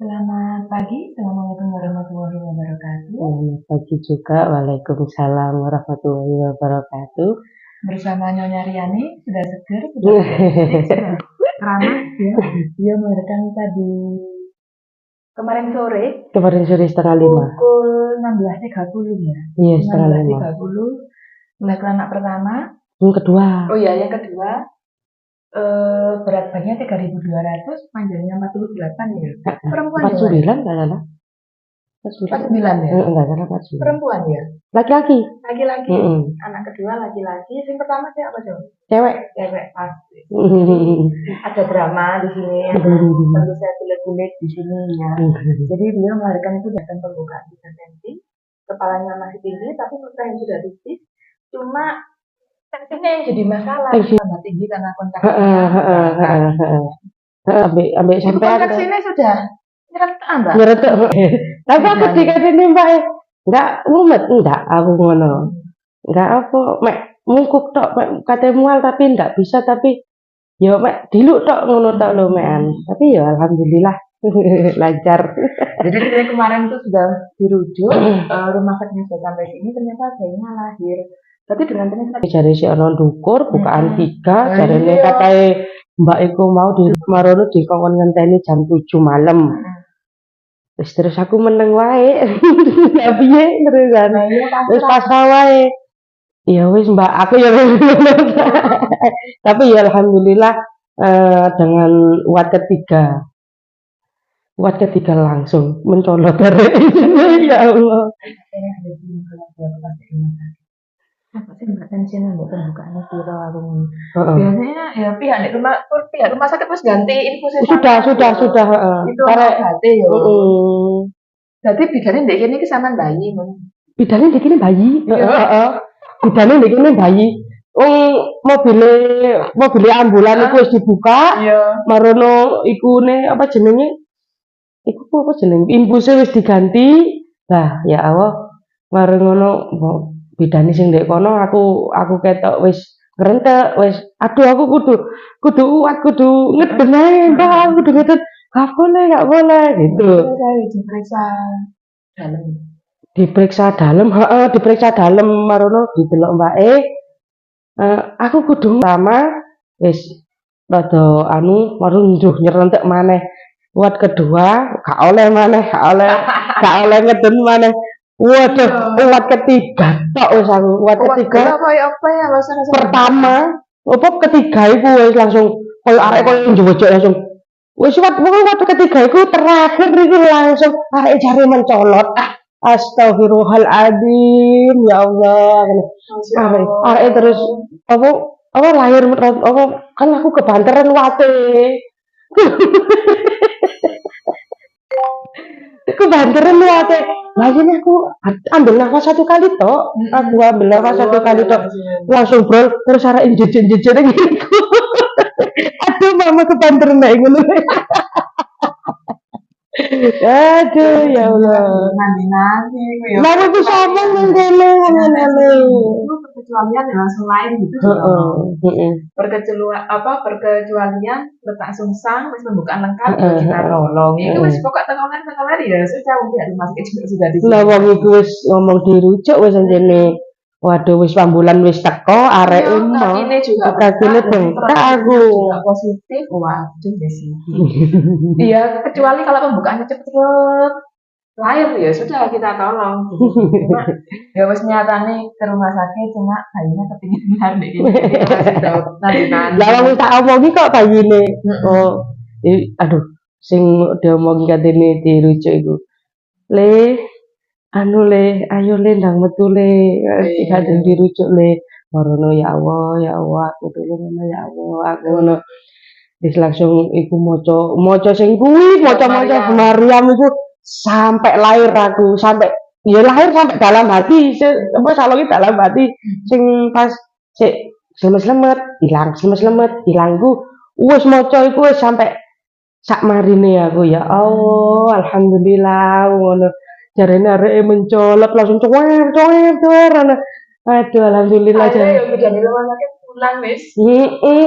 Selamat pagi, Assalamualaikum warahmatullahi wabarakatuh. Selamat pagi juga, Waalaikumsalam warahmatullahi wabarakatuh. Bersama Nyonya Riani, sudah seger, sudah energetik, sudah ramah ya. Dia melahirkan tadi kemarin sore Kemarin sore setengah 5. pukul 16.30 ya. Iya, setengah 5. 16.30 melahirkan anak pertama. Yang kedua. Oh iya, yang kedua. Berat badannya 3.200, panjangnya 48 ya. Perempuan 49 enggak salah. 49 ya? Enggak salah 49. Perempuan ya? Laki-laki. Laki-laki. Anak kedua laki-laki. Yang pertama siapa coba? Cewek. Cewek pasti. Ada drama di sini. Tentu saya kulit-kulit di sini ya. Jadi beliau melahirkan itu dengan pembukaan 3 cm. Kepalanya masih tinggi, tapi perutnya sudah tipis. Cuma tensinya yang jadi masalah. Tambah tinggi karena kontraksinya. Ambil sampai kontraksinya sudah nyeretak, Mbak. Nyeretak. Tapi aku dikasih Mbak enggak mumet, enggak aku ngono. Enggak apa, mek mungkuk tok, mek kate mual tapi enggak bisa, tapi ya mek diluk tok ngono tok lho mekan. Tapi ya alhamdulillah lancar. Jadi kemarin tuh sudah dirujuk, rumah sakitnya sudah sampai sini, ternyata bayinya lahir. Tapi dengan penyakit jare si ana ndukur bukaan 3, jarene katae Mbak iku mau di marono dikongkon ngenteni jam 7 malam. Terus aku meneng wae. Ya piye terusan. Wis pasrah wae. Ya wis Mbak, aku ya tapi ya alhamdulillah dengan uat ketiga langsung mencolot dari ya Allah. Apa sih Mbak tensinya Mbak pembukaannya piro aku. Biasanya ya pihak rumah sakit terus ganti infusnya. Sudah. Itu berarti ya. Berarti bidane ndek kene iki sampean bayi. Bidane ndek kene bayi. Bidane ndek kene bayi. Mobil ambulan iku wis dibuka. Marono iku apa jenenge? Iku apa jenenge? Infusnya wis diganti. Lah ya Allah, mari ngono bidane sing ndek kono aku ketok wis ngrentek, wis aduh aku kudu uat, kudu ngeden ae, Mbak, kudu ngeden. Gak boleh gitu. Diperiksa dalam, diperiksa dalam marono didelok mbake. Aku kudu pertama wis rada marono njuh nyerentek maneh. Uat kedua gak oleh ngeden maneh. Waduh, uat ketiga tok wis aku. Uat ketiga. Pertama, ketiga iku wis langsung koyo arek koyo njojok langsung. Wis uat ketiga iku terakhir iku langsung arek jare mencolot. Astagfirullahaladzim, ya Allah. Arek terus apa lahir kan aku kebanteran wate. Kebanteran wate. Lagi aku ambil nafas 1 kali tok. Aku ambil nafas 1 kali tok. Langsung brol terus arek jejer gitu. Aduh, mama kebanteran nek ngono. Aduh, ya Allah. Nanti ya. Lalu aku ngomong ngene. Perkecualian ya langsung lain gitu. Perkecualian letak sungsang, wis pembukaan lengkap kita tolong. Itu wis pokok tekonan ya sudah udah dimasukin juga sudah di. Lah wong iku wis ngomong dirujuk wis anjene. Waduh wis ambulan wis teko arek umno. Kakine bengkak aku. Positif. Waduh wis iki. Iya, kecuali kalau pembukaannya cepet lahir ya sudah kita tolong. Ya wis nyatane ke rumah sakit cuma bayinya kepingin lahir iki. Lah wong tak omongi kok bayine. Oh, aduh sing diomongi katene dirujuk iku. Ayo le ndang metu le, kadang dirujuk le. Marono ya Allah, aku tulung ya Allah, aku ngono. Wis langsung iku maca sing kuwi, maca Maryam iku sampai lahir aku, sampai dalam hati, apa salonge dalam hati sing pas sik slemet ilang ku wis maca iku wis sampai sak marine aku ya Allah, alhamdulillah ngono. Jarene areke mencolot langsung cuwer. Aduh alhamdulillah jare. Ayo udah di rumah sakit pulang wis.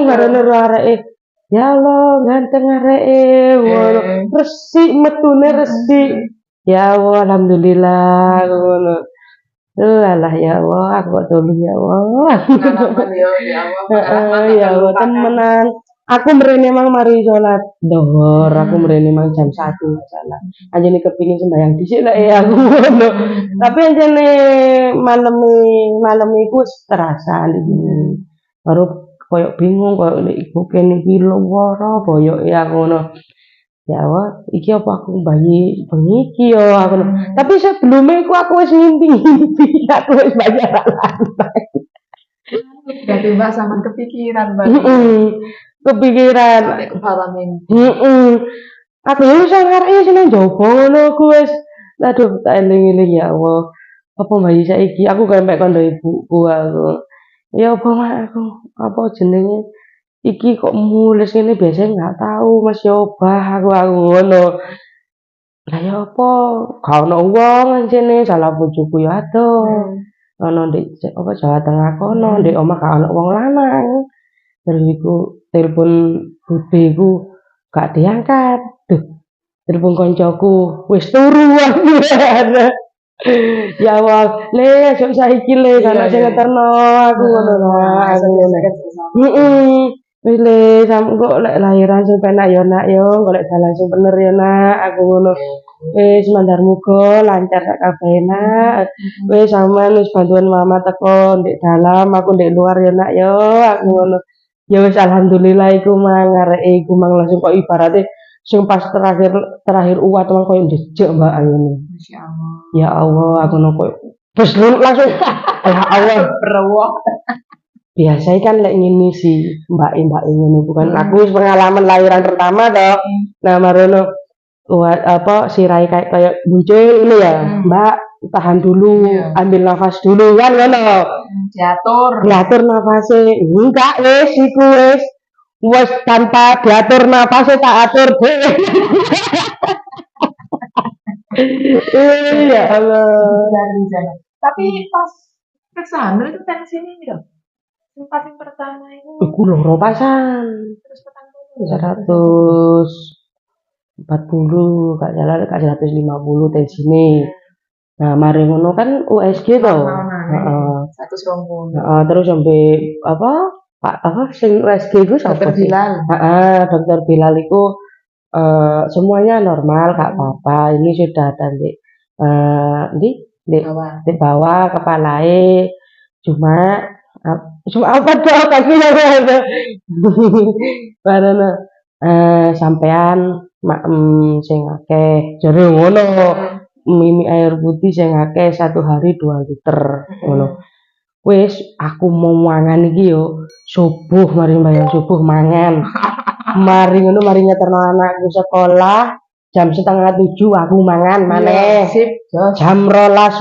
Marane areke Ya Allah, ganteng areke, ngono. Resik metune resik. Ya Allah, alhamdulillah ngono. Alah ya Allah, aku kok tulung ya Allah. Pengalaman ya Allah, pengalaman Heeh, tak ya Allah, terlupakan. temenan. Aku mrene emang mari sholat dhuwur, aku mrene emang jam 1 salah. Anjene kepingin sembahyang dhisik lek aku ngono. Tapi anjene malem iku wis terasa di sini. Baru koyo bingung koyo nek ibu kene iki lara boyoke aku ngono. Ya Allah, iki apa aku bayi bengi iki yo aku. Tapi sebelumnya iku aku wis ngimpi-ngimpi, aku wis banyak Jadi Mbak sama kepikiran Mbak. kepikiran. Sampai kepala mimpi. Aku yo wis ngarep seneng jowo ngono aku wis. Aduh, tak eling-eling ya Allah. Apa bayi saiki aku kempek kondo ibuku aku. Ya apa mak aku, apa jenenge? Iki kok mulus ngene biasanya nggak tahu Mas Yobah aku ngono. Lah ya apa? Gak ono wong anjene salah bojoku ya adoh. Ono ndek apa Jawa Tengah kono, ndek omah gak ono wong lanang. Terus iku telepon budeku gak diangkat. Duh, telepon koncoku wis turu aku. Ya Allah, le aja saiki le kana sing ngeterno aku ngono lah. Aku ngono. Wis le kok lek lahiran sing penak ya nak yo, golek dalan sing bener ya nak, aku ngono. Wis mandar muga lancar sak kabeh nak. Wis sampean wis bantuan mama teko ndek dalam, aku ndek luar ya nak yo, aku ngono. Ya wis alhamdulillah iku mang areke iku mang langsung kok ibarate sing pas terakhir uwat mang koyo jejeg mbak ngene. Masya Allah. Ya Allah, aku nopo terus langsung ya Allah Berwok. biasanya kan lek ngene sih mbak ngono bukan aku wis pengalaman lahiran pertama toh. Nah marono apa sirai kayak muncul ini ya mbak tahan dulu ambil nafas dulu kan ngono diatur nafasnya enggak wis iku wis tanpa diatur nafasnya tak atur deh. Ya Allah. Tapi pas kesana itu tensinya ya. Tempat yang pertama itu. Iku loro pasan. Terus 140 gak salah gak 150 tensine. Nah, mari ngono kan USG to. Heeh. 120. Heeh, terus sampai apa? Pak apa sing USG iku sapa? Dokter Bilal. Heeh, Dokter Bilal iku semuanya normal, gak apa-apa. Ini sudah ada di bawah kepalae. Cuma apa tuh kakinya karena sampean sing akeh jare ngono mimi air putih sing akeh 1 hari 2 liter ngono wis aku mau mangan iki yo subuh mari mbayang subuh mangan mari ngono mari ngeterno anakku sekolah jam 6:30 aku mangan maneh jam 12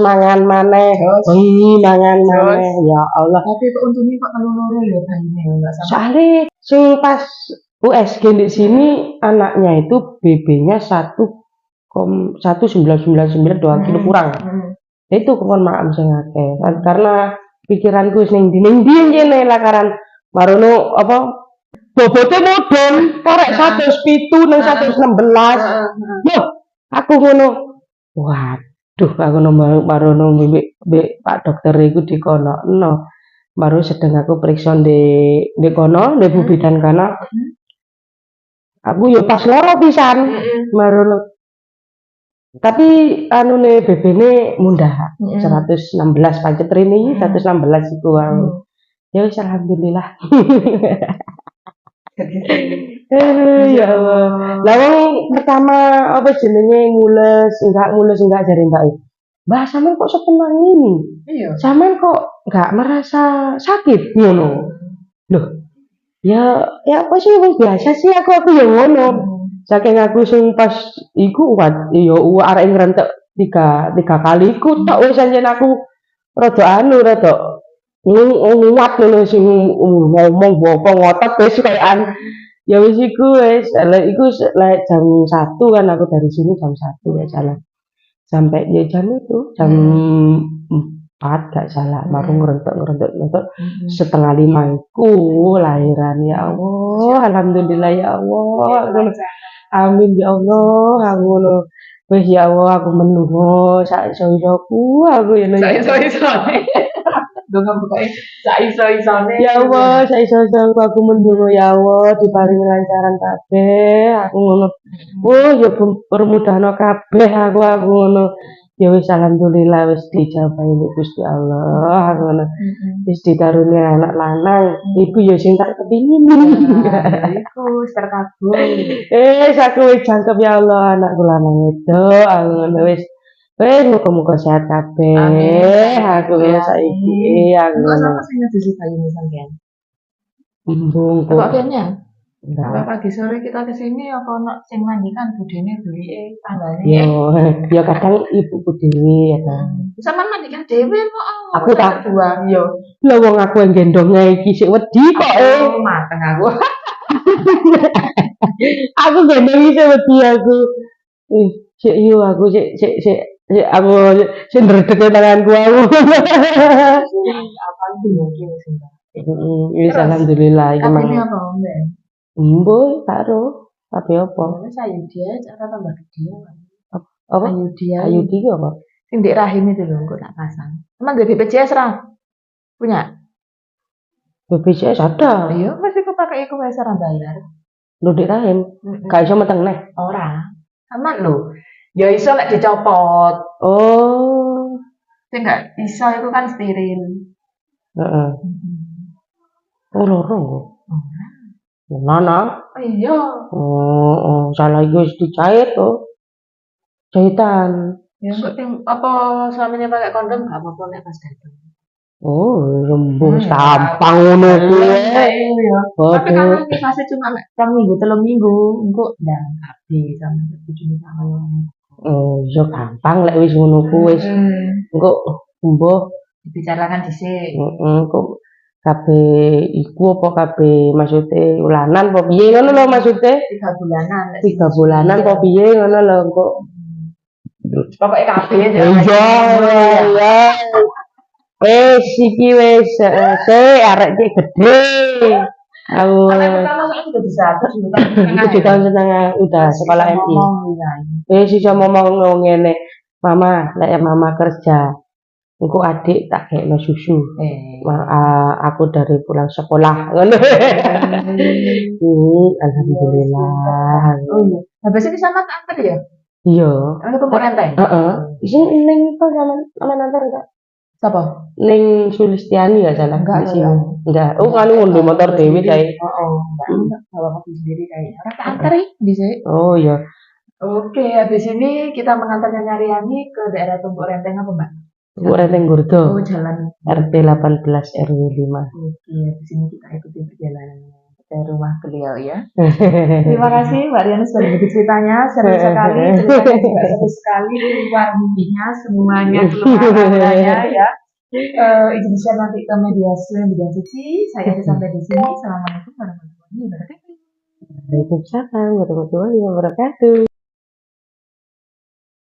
mangan maneh bengi mangan maneh ya Allah tapi kok untungnya kok loro ya bayine enggak sama soalnya sing pas USG di sini anaknya itu BB-nya 1,1999 2 kilo kurang itu kon maaf sing akeh karena pikiranku wis ning ndi kene lakaran marono apa bobote mudhun korek 107 nang 116 loh aku ngono waduh aku marono mbek Pak Dokter iku dikonokno baru sedang aku periksa di kono di Bu Bidan kono aku yo pas loro pisan baru tapi anu ne BB ne mundah 116 pancet ini 116 iku ya wis alhamdulillah. Ya Allah. Lah wong pertama apa jenenge mules enggak jare Mbak. Mbak sampean kok setenang ini? Iya. Sampean kok enggak merasa sakit ngono. Loh. Ya apa sih wong biasa sih aku ya ngono. Saking aku sing pas iku ya arek ngrentek 3 kali iku tok wis anjen aku rada nguat ngono sing ngomong apa ngotot wis kayak ya wis iku wis iku lek jam 1 kan aku dari sini jam 1 ya salah sampai ya jam itu jam gak salah, marung ngerentok setengah 5 iku lahiran ya Allah, alhamdulillah ya Allah, ngono. Amin ya Allah, aku ngono. Wis ya Allah, aku menunggu sak iso-isoku, aku ya ya. Iso-isone. Donga pokoke sak iso-isone. Ya Allah, sak iso-isoku aku menunggu ya Allah, diparingi lancaran kabeh, aku ngono. Oh, ya permudahno kabeh aku ngono. Ya wis alhamdulillah wis dijabahi Gusti Allah, aku ngono. Wis dikaruni anak lanang, iku ya sing tak kepingin. Iku terkabul. Aku wis jangkep ya Allah anakku lanang wedok, aku ngono wis. Wis muga-muga sehat kabeh. Amin. Aku wis saiki aku Kok ngono. sama sing ngedisi bayine sampean? Bimbung Kok kok. kayaknya? Enggak. Pagi sore kita kesini apa ono sing mandikan budene beli tanggane. Yo kadang ibuku dhewe ya kan. Sampean mandikan dhewe kok. Aku tak buang yo. Lah wong aku yang gendongnya iki sik wedi kok. Mateng aku. Aku gendong iki sik wedi aku. Sik yo aku sik aku sik ndredeg tanganku aku. Apa iki ya iki wis enggak. Wis alhamdulillah iki mang. Kabeh apa mbak? Mboh, karo. Tapi apa? Wis ayo dia cara tambah gede. Apa? Ayu Ayudi apa? sing ndek rahim itu lho engko tak pasang. Emang gak BPJS ra? Punya? BPJS ada. Iya, wis iku pakai iku wis ora bayar. Lho dik rahim. Gak iso meteng neh. Ora. Aman lho. Ya iso lek dicopot. Oh. Sing gak iso iku kan steril. Heeh. Oh, loro kok. Nana. Iya. Oh, salah iku wis dijahit to. Jahitan. Ya kok apa suaminya pakai kondom gak apa-apa nek pas datang. Oh, rembuh gampang ngono kuwi. Iya. Tapi kan masih cuma nek 2 minggu, 3 minggu, engko ndang kabeh sama bojone sama. Oh, iya gampang lek wis ngono kuwi wis. Engko mbuh Dibicarakan dhisik. kok kabeh iku apa kabeh maksude ulanan apa piye ngono lho maksude 3 bulanan. 3 bulanan apa piye ngono lho kok Pokoknya kabeh ya. iya wis iki wis arek iki gede aku Pertama saya juga bisa terus itu tahun setengah udah sekolah MI wis iso ngomong ngene mama lek mama kerja engko adik tak kekno susu. Aku dari pulang sekolah ngono. Alhamdulillah. Oh iya. Habis ini sama tak antar ya? Iya. Ana tumpuk renteng. Heeh. Sing ning itu sama nantar enggak? Siapa? Ning Sulistiani ya salah. Enggak. Enggak. Oh kan ngono motor dewe kae. Heeh. Enggak bawa mobil sendiri kayak. Ora tak antar bisa. Oh iya. Oke, habis ini kita mengantarnya Nyariani ke daerah Tumpuk Renteng apa, Mbak? Tumpuk Renteng Gurdo. Oh, jalan RT 18 RW 5. Oke, habis ini kita ikuti perjalanan ke rumah beliau ya. Terima kasih Mbak Riana sudah berbagi ceritanya, seru sekali, ceritanya juga seru sekali, luar mimpinya semuanya keluarnya ya. Izin share nanti ke media Cici. Saya sampai di sini. Assalamualaikum warahmatullahi wabarakatuh. Waalaikumsalam warahmatullahi wabarakatuh.